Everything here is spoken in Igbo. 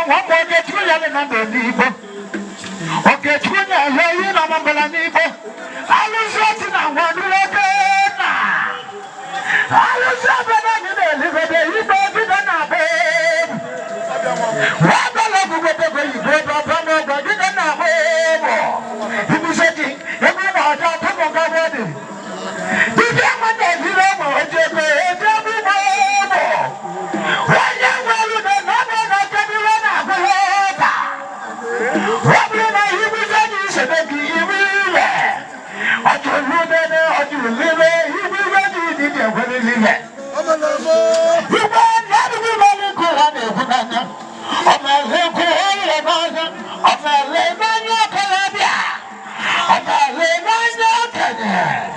one more get you yelling on the neighbor. Okay, you know, I'm going to need it. I was writing on one look. I was up in the living, you both didn't have it. What the love of the way you go up on the body, you didn't have it. He was saying, every night I'll come on the wedding. You can't want that, you know, tell me more. When you were with another, not to be run out of water. What will I hear with you? Said, baby, you will. I told you that I do live it. You will ready to do when you live it. You won't let me go on it. I'm a little I'm a lemon, your Columbia. I'm a lemon, your Columbia.